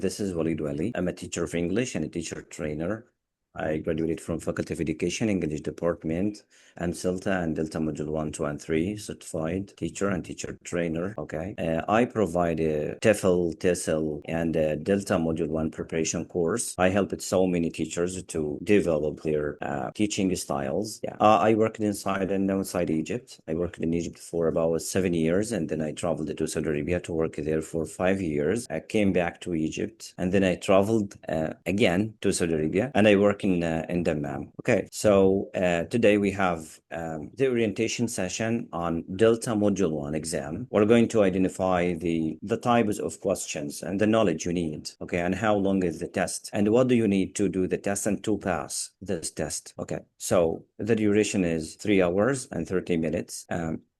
This is Walid Wali. I'm a teacher of English and a teacher trainer. I graduated from Faculty of Education, English Department. I'm CELTA and Delta Module 1, 2, and 3 certified teacher and teacher trainer. Okay. I provide a TEFL, TESOL, and a Delta Module 1 preparation course. I helped so many teachers to develop their teaching styles. Yeah. I worked inside and outside Egypt. I worked in Egypt for about 7 years, and then I traveled to Saudi Arabia to work there for 5 years. I came back to Egypt, and then I traveled again to Saudi Arabia, and I work in Dammam. Okay, so today we have the orientation session on Delta Module 1 exam. We're going to identify the types of questions and the knowledge you need, okay, and how long is the test, and what do you need to do the test and to pass this test. Okay, so the duration is 3 hours and 30 minutes.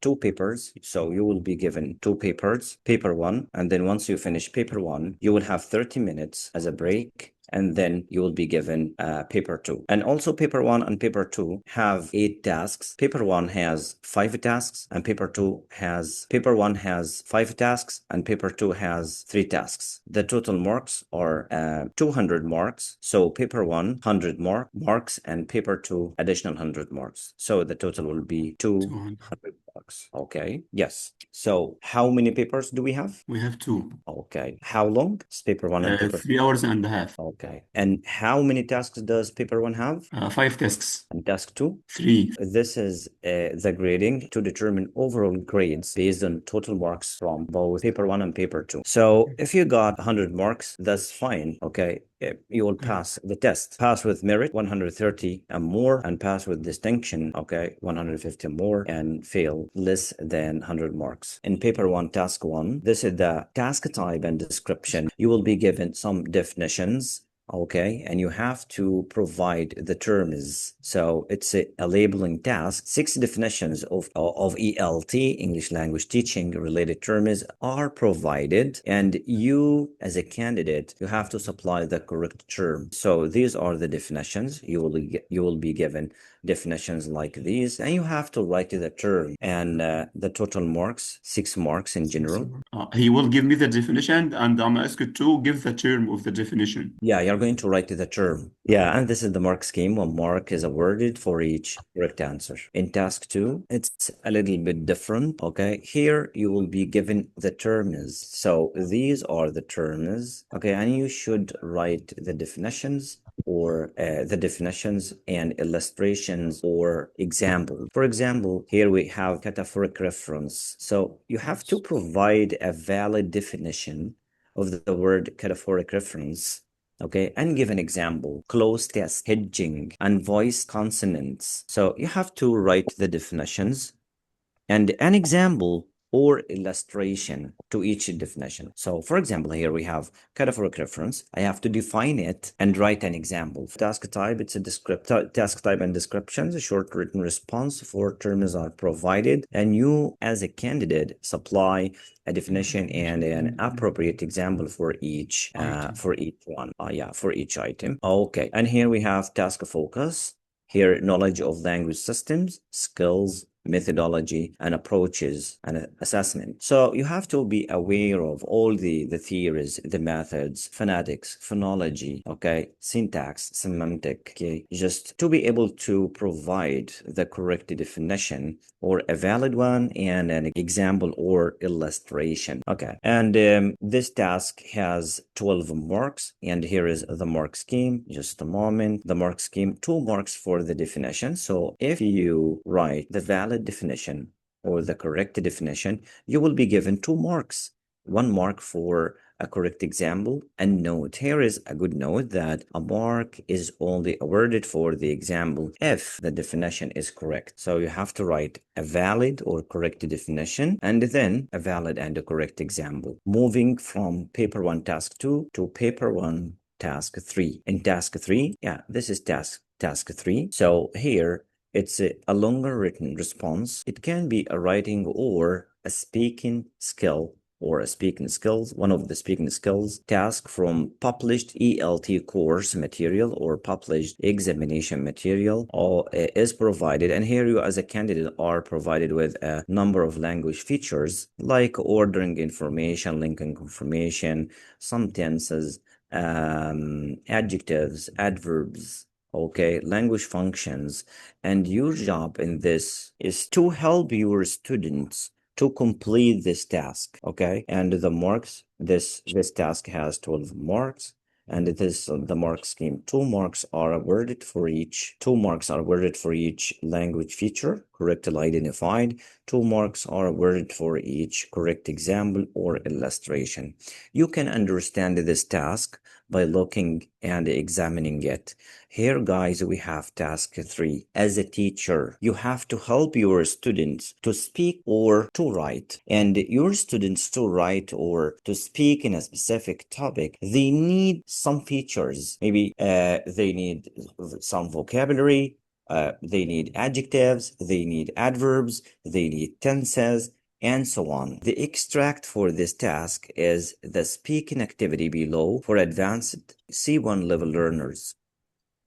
2 papers. So you will be given 2 papers, paper 1, and then once you finish paper 1, you will have 30 minutes as a break, and then you will be given paper 2. And also paper 1 and paper 2 have 8 tasks. Paper 1 has 5 tasks, and paper 1 has 5 tasks, and paper 2 has 3 tasks. The total marks are 200 marks. So paper 1, 100 marks, and paper 2, additional 100 marks. So the total will be 200 marks. Okay. Yes. So how many papers do we have? We have 2. Okay. How long is paper 1 and paper 3 hours and a half. Okay. And how many tasks does paper 1 have? 5 tasks. And task 2? 3. This is the grading to determine overall grades based on total marks from both paper 1 and paper 2. So if you got 100 marks, that's fine. Okay. You will pass the test. Pass with merit, 130 and more, and pass with distinction, okay, 150 more, and fail less than 100 marks. In paper 1, task 1, this is the task type and description. You will be given some definitions, okay, and you have to provide the terms. So it's a labeling task. 6 definitions of ELT, English language teaching related terms, are provided, and you as a candidate, you have to supply the correct term. So these are the definitions. You will be given definitions like these, and you have to write the term, and the total marks, 6 marks in general. He will give me the definition, and I'm asked to give the term of the definition. Yeah, you're going to write the term. Yeah, and this is the mark scheme. 1 mark is awarded for each correct answer. In task 2, it's a little bit different. Okay, here you will be given the terms. So these are the terms. Okay, and you should write the definitions, or the definitions and illustrations or example. For example, here we have cataphoric reference. So you have to provide a valid definition of the word cataphoric reference, okay, and give an example. Close test, hedging, and voice consonants. So you have to write the definitions and an example or illustration to each definition. So for example, here we have cataphoric reference. I have to define it and write an example. Task type, it's a task type and descriptions. A short written response for terms are provided, and you as a candidate supply a definition and an appropriate example for each for each item. Okay, and here we have task focus. Here, knowledge of language systems, skills, methodology, and approaches and assessment. So you have to be aware of all the theories, the methods, phonetics, phonology, okay, syntax, semantic, okay, just to be able to provide the correct definition or a valid one and an example or illustration. Okay, and this task has 12 marks, and here is the mark scheme. Just a moment. The mark scheme, 2 marks for the definition. So if you write the valid definition or the correct definition, you will be given 2 marks. 1 mark for a correct example. And note, here is a good note that a mark is only awarded for the example if the definition is correct. So you have to write a valid or correct definition and then a valid and a correct example. Moving from paper 1 task 2 to paper 1 task 3. In task 3, yeah, this is task 3. So here it's a longer written response. It can be a writing or a speaking skill or a speaking skills, one of the speaking skills task from published ELT course material or published examination material or is provided. And here you as a candidate are provided with a number of language features like ordering information, linking information, some tenses, adjectives, adverbs, okay, language functions. And your job in this is to help your students to complete this task, okay? And the marks, this task has 12 marks. And it is the mark scheme. 2 marks are awarded for each. 2 marks are awarded for each language feature correctly identified. 2 marks are awarded for each correct example or illustration. You can understand this task by looking and examining it. Here, guys, we have task 3. As a teacher, you have to help your students to speak or to write. And your students to write or to speak in a specific topic, they need some features. Maybe they need some vocabulary, they need adjectives, they need adverbs, they need tenses, and so on. The extract for this task is the speaking activity below for advanced C1 level learners.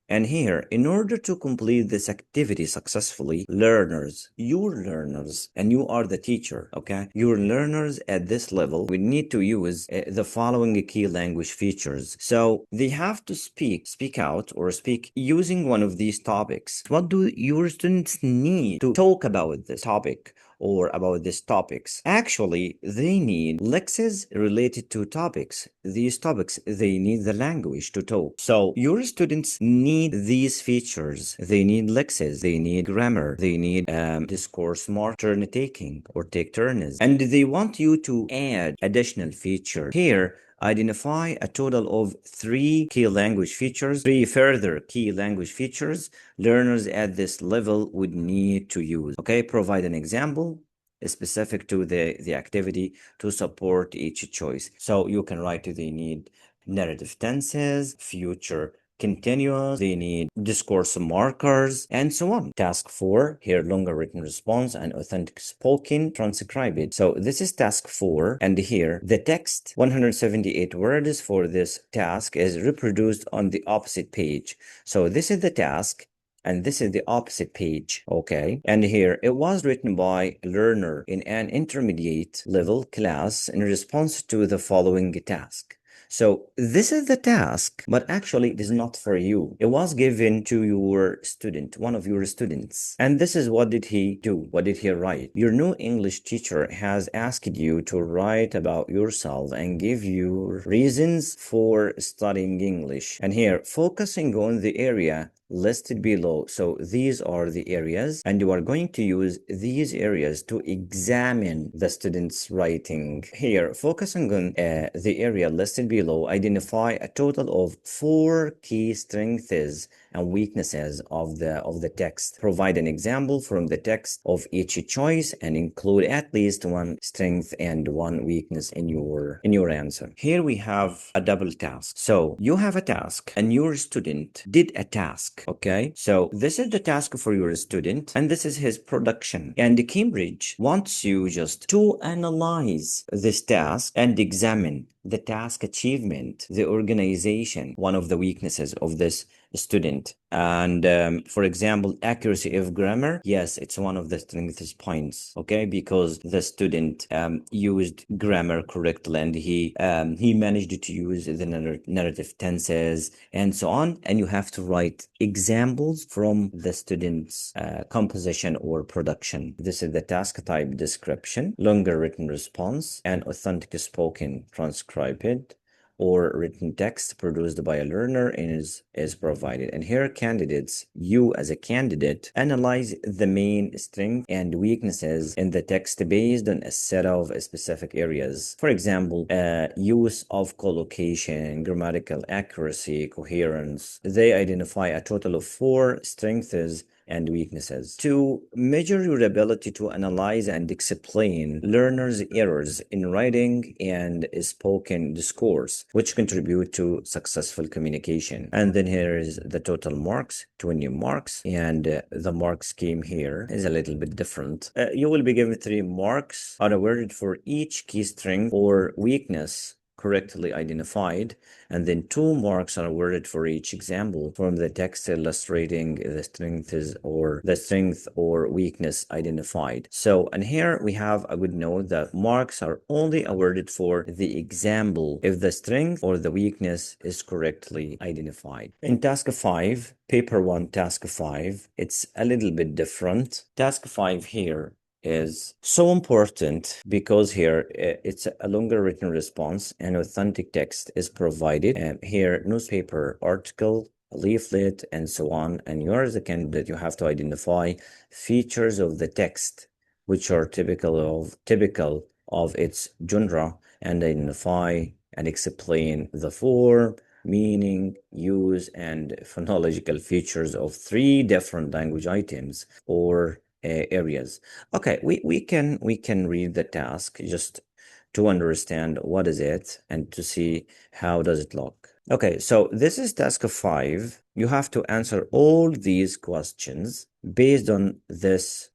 And here, in order to complete this activity successfully, learners, your learners, and you are the teacher, okay? Your learners at this level will need to use the following key language features. So they have to speak out or speak using one of these topics. What do your students need to talk about this topic? Or about these topics. Actually, they need lexes related to topics. These topics, they need the language to talk. So your students need these features. They need lexes, they need grammar, they need discourse mark, turn taking or take turns. And they want you to add additional features. Here, identify a total of 3 key language features, 3 further key language features learners at this level would need to use. Okay, provide an example specific to the activity to support each choice. So you can write they need narrative tenses, future continuous, they need discourse markers, and so on. Task 4, here longer written response and authentic spoken, transcribe it. So this is task 4, and here the text, 178 words for this task, is reproduced on the opposite page. So this is the task, and this is the opposite page, okay? And here, it was written by a learner in an intermediate level class in response to the following task. So this is the task, but actually it is not for you. It was given to your student, one of your students. And this is what did he do? What did he write? Your new English teacher has asked you to write about yourself and give you reasons for studying English. And here, focusing on the area listed below. So these are the areas, and you are going to use these areas to examine the student's writing. Here, focusing on the area listed below, identify a total of 4 key strengths and weaknesses of the text. Provide an example from the text of each choice and include at least 1 strength and 1 weakness in your answer. Here we have a double task. So you have a task and your student did a task, okay? So this is the task for your student and this is his production. And Cambridge wants you just to analyze this task and examine the task achievement, the organization, one of the weaknesses of this student. And for example, accuracy of grammar, yes, it's one of the strengths points, okay, because the student used grammar correctly and he managed to use the narrative tenses and so on. And you have to write examples from the student's composition or production. This is the task type description, longer written response, and authentic spoken transcribed or written text produced by a learner is provided. And here candidates, you as a candidate, analyze the main strengths and weaknesses in the text based on a set of specific areas. For example, use of collocation, grammatical accuracy, coherence. They identify a total of 4 strengths and weaknesses. To measure your ability to analyze and explain learners' errors in writing and spoken discourse, which contribute to successful communication. And then here is the total marks, 20 marks, and the mark scheme here is a little bit different. You will be given 3 marks are awarded for each key strength or weakness correctly identified, and then 2 marks are awarded for each example from the text illustrating the strength or weakness identified. So, and here we have a good note that marks are only awarded for the example if the strength or the weakness is correctly identified. In task 5, paper 1, task 5, it's a little bit different. Task 5 here is so important because here it's a longer written response and authentic text is provided. Here, newspaper, article, leaflet, and so on. And you as a candidate, you have to identify features of the text which are typical of its genre and identify and explain the form, meaning, use, and phonological features of 3 different language items or areas. Okay, we can read the task just to understand what is it and to see how does it look. Okay, so this is task 5. You have to answer all these questions based on this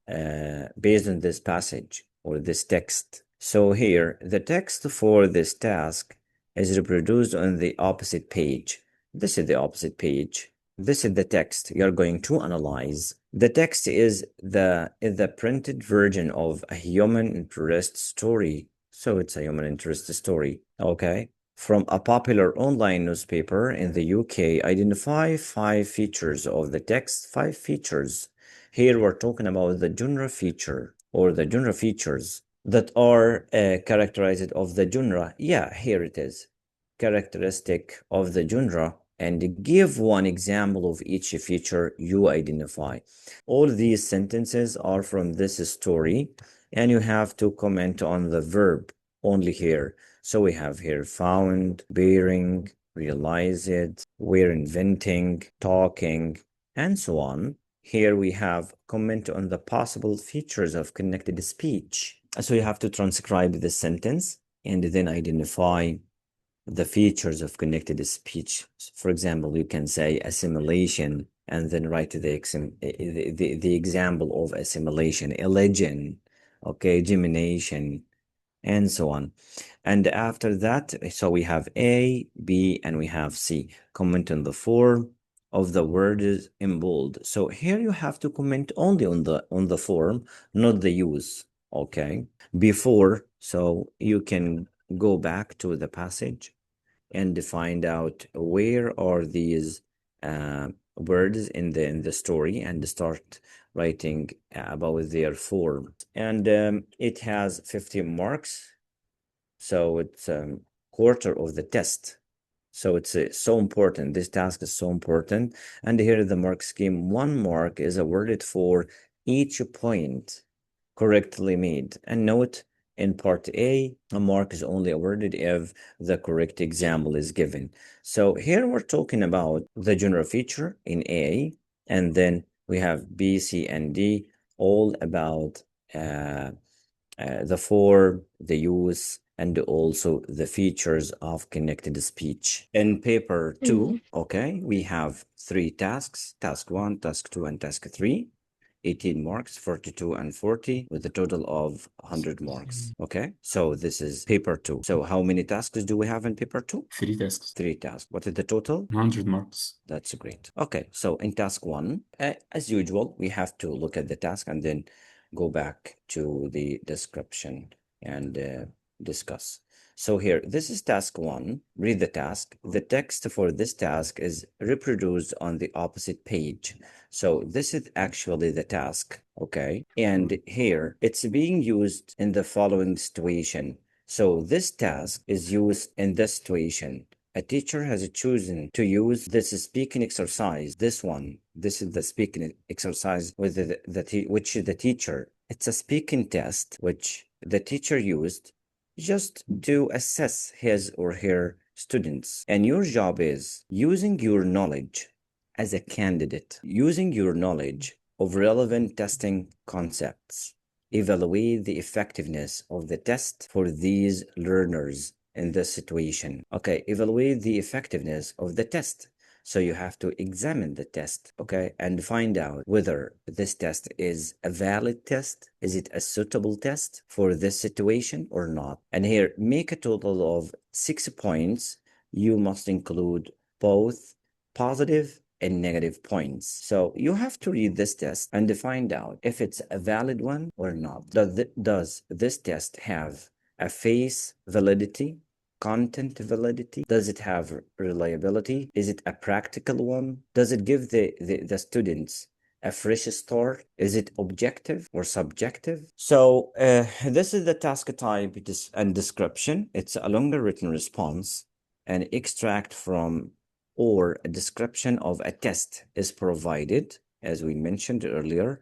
passage or this text. So here, the text for this task is reproduced on the opposite page. This is the opposite page. This is the text you're going to analyze. The text is the printed version of a human interest story. So it's a human interest story, okay? From a popular online newspaper in the UK. Identify 5 features of the text. 5 features. Here we're talking about the genre feature or the genre features that are characterized of the genre. Yeah, here it is. Characteristic of the genre, and give one example of each feature you identify. All these sentences are from this story, and you have to comment on the verb only here. So we have here found, bearing, realize it, we're inventing, talking, and so on. Here we have comment on the possible features of connected speech. So you have to transcribe the sentence and then identify the features of connected speech. For example, you can say assimilation and then write the example of assimilation, elision, okay, gemination, and so on. And after that, so we have A, B, and we have C. Comment on the form of the word is in bold. So here you have to comment only on the form, not the use, okay? Before, so you can go back to the passage and find out where are these words in the story and start writing about their form. And it has 15 marks, so it's quarter of the test. So it's so important. This task is so important. And here is the mark scheme. 1 mark is awarded for each point correctly made. And note, in part A, a mark is only awarded if the correct example is given. So here we're talking about the genre feature in A, and then we have B, C, and D, all about the form, the use, and also the features of connected speech. In paper 2, okay, we have 3 tasks, task 1, task 2, and task 3. 18 marks, 42 and 40, with a total of 100 marks. Okay, so this is paper 2. So how many tasks do we have in paper 2? 3 tasks. 3 tasks. What is the total? 100 marks. That's great. Okay, so in task 1, as usual, we have to look at the task and then go back to the description and discuss. So here, this is task 1. Read the task. The text for this task is reproduced on the opposite page. So this is actually the task, okay? And here, it's being used in the following situation. So this task is used in this situation. A teacher has chosen to use this speaking exercise, this one. This is the speaking exercise with which the teacher, it's a speaking test which the teacher used just to assess his or her students. And your job is using your knowledge as a candidate, using your knowledge of relevant testing concepts, evaluate the effectiveness of the test for these learners in this situation. Okay, evaluate the effectiveness of the test. So you have to examine the test, okay, and find out whether this test is a valid test. Is it a suitable test for this situation or not? And here, make a total of 6 points. You must include both positive and negative points. So you have to read this test and find out if it's a valid one or not. Does this test have a face validity, content validity? Does it have reliability? Is it a practical one? Does it give the students a fresh start? Is it objective or subjective? So this is the task type and description. It's a longer written response. An extract from or a description of a test is provided, as we mentioned earlier,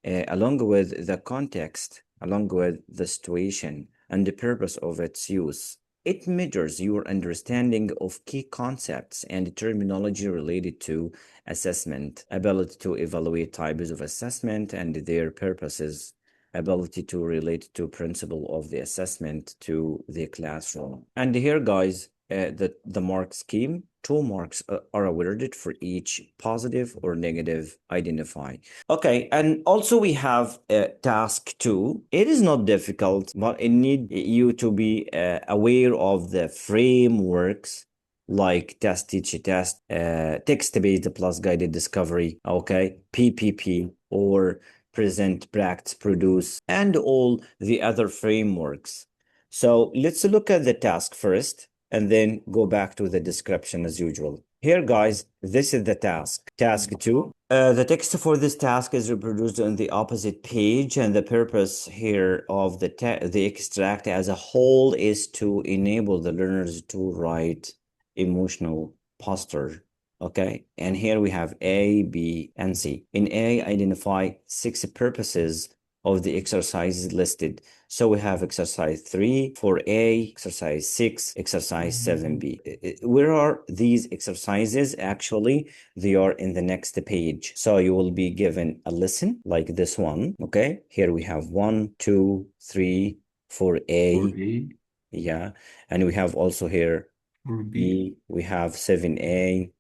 along with the context, along with the situation and the purpose of its use. It measures your understanding of key concepts and terminology related to assessment, ability to evaluate types of assessment and their purposes, ability to relate to principle of the assessment to the classroom. And here, guys, the mark scheme, 2 marks are awarded for each positive or negative identify. Okay, and also we have task 2. It is not difficult, but it need you to be aware of the frameworks like test, teach, test, text-based plus guided discovery, okay, PPP, or present, practice, produce, and all the other frameworks. So let's look at the task first and then go back to the description as usual. Here, guys, this is the task. Task 2. The text for this task is reproduced on the opposite page, and the purpose here of the extract as a whole is to enable the learners to write emotional posture. Okay, and here we have A, B, and C. In A, identify 6 purposes of the exercises listed. So we have exercise 3 for A, exercise 6, exercise 7B. Where are these exercises? Actually, they are in the next page. So you will be given a lesson like this one. Okay, here we have 1, 2, 3 for A. For A. Yeah, and we have also here For B. B, we have 7A,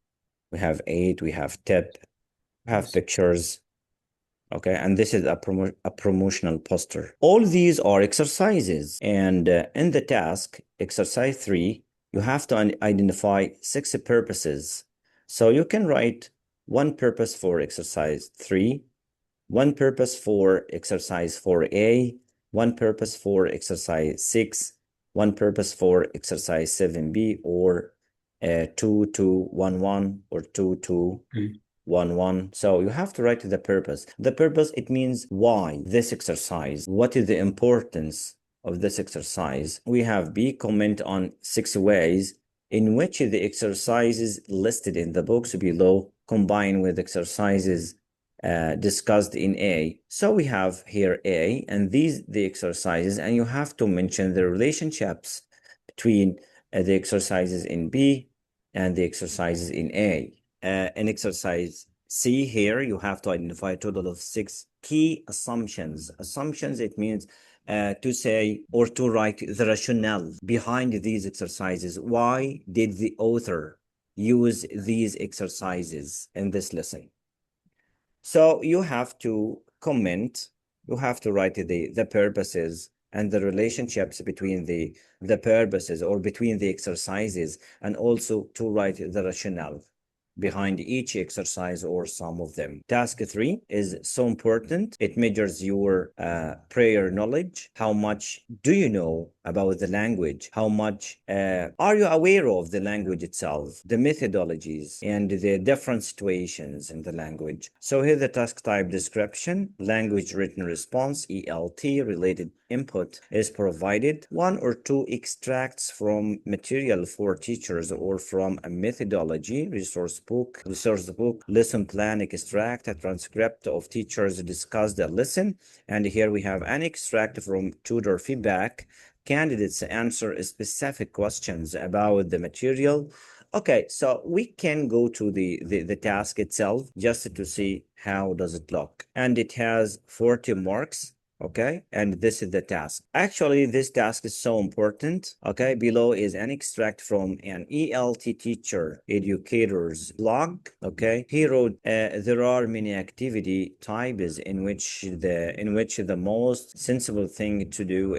we have 8, we have tip, we have Yes. pictures. Okay, and this is a promotional poster. All these are exercises, and in the task, exercise 3, you have to identify 6 purposes. So you can write 1 purpose for exercise 3, 1 purpose for exercise 4A, 1 purpose for exercise 6, 1 purpose for exercise 7B, or 2211 or 2211. So you have to write the purpose. The purpose, it means why this exercise, what is the importance of this exercise. We have B, comment on 6 ways in which the exercises listed in the box below combine with exercises discussed in A. So we have here A, and these the exercises, and you have to mention the relationships between the exercises in B and the exercises in A. In exercise C here, you have to identify a total of 6 key assumptions. Assumptions, it means to say or to write the rationale behind these exercises. Why did the author use these exercises in this lesson? So you have to comment, you have to write the purposes and the relationships between the purposes or between the exercises, and also to write the rationale behind each exercise or some of them. Task 3 is so important. It measures your prior knowledge. How much do you know about the language? How much are you aware of the language itself, the methodologies, and the different situations in the language? So here the task type description, language written response, ELT, related input is provided. 1 or 2 extracts from material for teachers or from a methodology, resource book, lesson plan extract, a transcript of teachers discussed the lesson. And here we have an extract from tutor feedback. Candidates answer specific questions about the material. Okay, so we can go to the task itself just to see how does it look. And it has 40 marks. Okay, and this is the task. Actually, this task is so important. Okay, below is an extract from an ELT teacher educator's blog. Okay, he wrote, there are many activity types in which the most sensible thing to do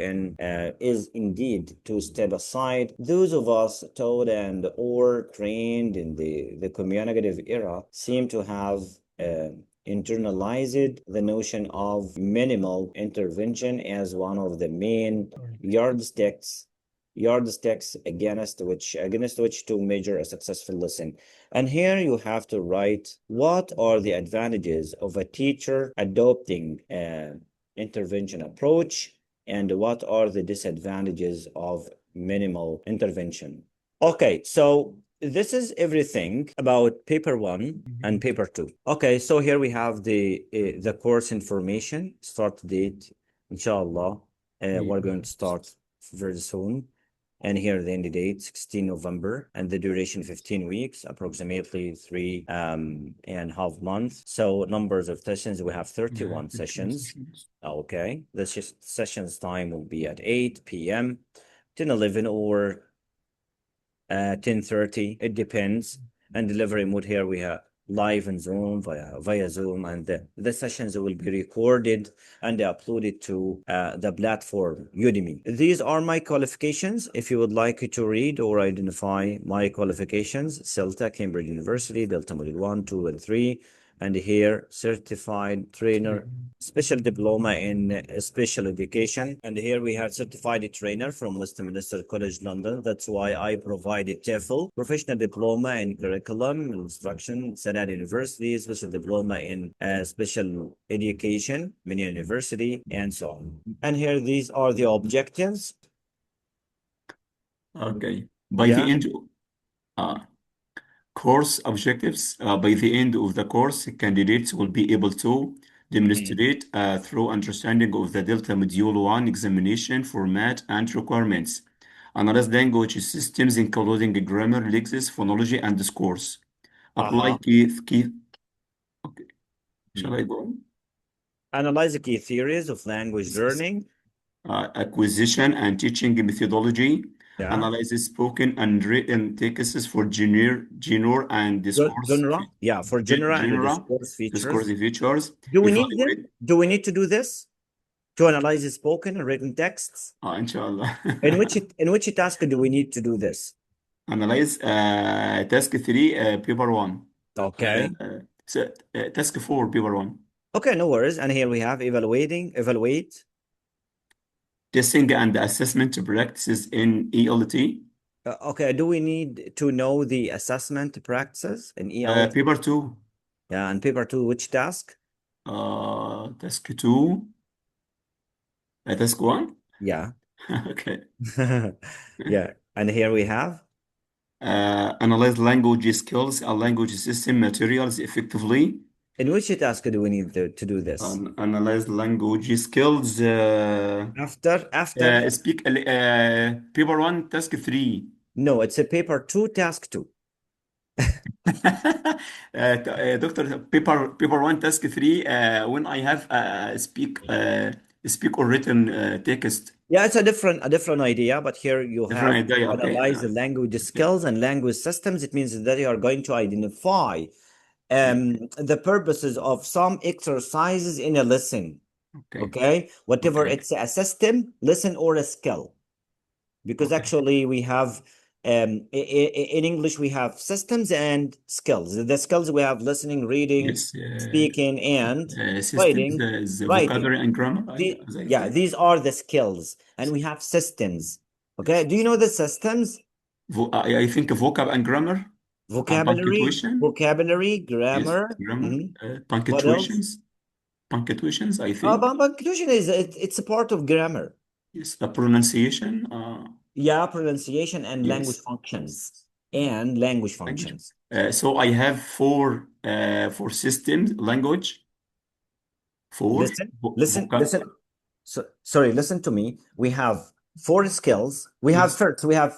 is indeed to step aside. Those of us taught and or trained in the communicative era seem to have internalized the notion of minimal intervention as one of the main yardsticks against which to measure a successful lesson. And here you have to write what are the advantages of a teacher adopting an intervention approach and what are the disadvantages of minimal intervention. Okay, so this is everything about paper 1 and paper 2. Okay, so here we have the course information, start date, inshallah. We're going to start very soon. And here the end date, 16 November, and the duration 15 weeks, approximately 3.5 months. So numbers of sessions, we have 31 sessions. Okay, the sessions time will be at 8 p.m., 10, 11, or 10:30. It depends. And delivery mode here we have live in Zoom via Zoom, and the sessions will be recorded and uploaded to the platform Udemy. These are my qualifications. If you would like to read or identify my qualifications, CELTA, Cambridge University, Delta Module 1, 2, and 3. And here, certified trainer, special diploma in special education. And here we have certified trainer from Westminster College, London. That's why I provided TEFL, professional diploma in curriculum instruction, Sanad University, special diploma in special education, Minya University, and so on. And here, these are the objectives. Okay. By the end, course objectives. By the end of the course, candidates will be able to demonstrate through understanding of the Delta Module 1 examination format and requirements, analyze language systems including grammar, lexis, phonology, and discourse. Apply key. Okay. Shall I go on? Analyze the key theories of language learning. Acquisition and teaching methodology. Analyze spoken and written texts for genre and discourse. For genre and discourse features. Do we need them? Do we need to do this to analyze the spoken and written texts? Inshallah. In which task do we need to do this? Analyze task 3, paper 1. Okay. Task 4, paper 1. Okay, no worries. And here we have evaluate. Testing and assessment practices in ELT. Okay, do we need to know the assessment practices in ELT? Paper 2. Yeah, and paper 2, which task? Task 2. Task 1? Yeah. Okay. Yeah, and here we have analyze language skills and language system materials effectively. In which task do we need to do this? Analyze language skills. After speak paper 1, task 3. No, it's a paper 2, task 2. Doctor, paper 1, task 3. When I have speak or written text. Yeah, it's a different idea, but here you have idea. to analyze the language skills and language systems. It means that you are going to identify the purposes of some exercises in a lesson. Okay? Whatever it's a system, lesson, or a skill. Because actually we have in English we have systems and skills. The skills we have listening, reading, speaking, and writing. Vocabulary and grammar. These are the skills, and we have systems. Okay, do you know the systems? I think vocab and grammar. Vocabulary, grammar, punctuations. Punctuations, I think. Punctuation it's a part of grammar. Yes, the pronunciation. Pronunciation and language functions. So I have four systems, language. Listen. Sorry, listen to me. We have 4 skills. We have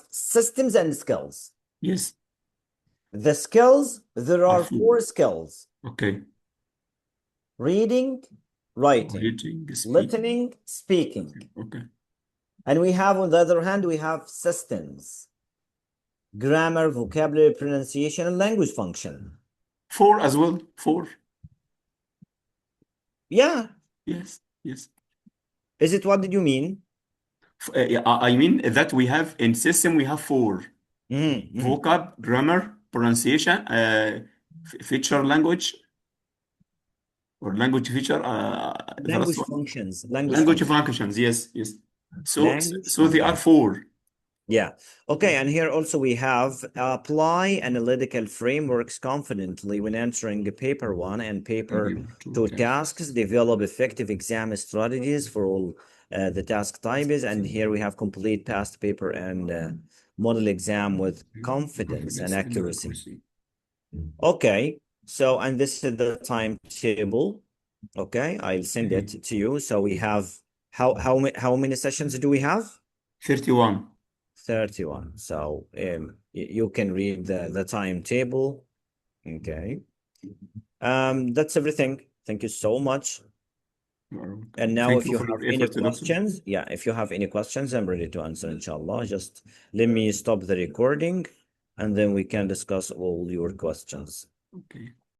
systems and skills. Yes. The skills, there are 4 skills. Okay. Reading, writing, Reading, speaking. listening, speaking. Okay. And we have, on the other hand, we have systems, grammar, vocabulary, pronunciation, and language function. 4 as well. 4. Yeah. Yes. Yes. Is it, what did you mean? Yeah, I mean that we have in system, we have 4. Mm-hmm. Vocab, grammar, pronunciation, feature language, or language feature. The last Language one. functions. Language functions. Yes. Yes. So Language they are functions. 4. Yeah. Okay. And here also we have apply analytical frameworks confidently when answering paper 1 and paper 2 tasks, develop effective exam strategies for all the task types. And here we have complete past paper and model exam with confidence and accuracy. Okay. So, and this is the timetable. Okay. I'll send it to you. So we have, how many sessions do we have? 31. 31. So you can read the timetable. Okay. That's everything. Thank you so much. And now Thank if you you for have your any effort, Doctor. questions, yeah, if you have any questions, I'm ready to answer, inshallah. Just let me stop the recording and then we can discuss all your questions. Okay.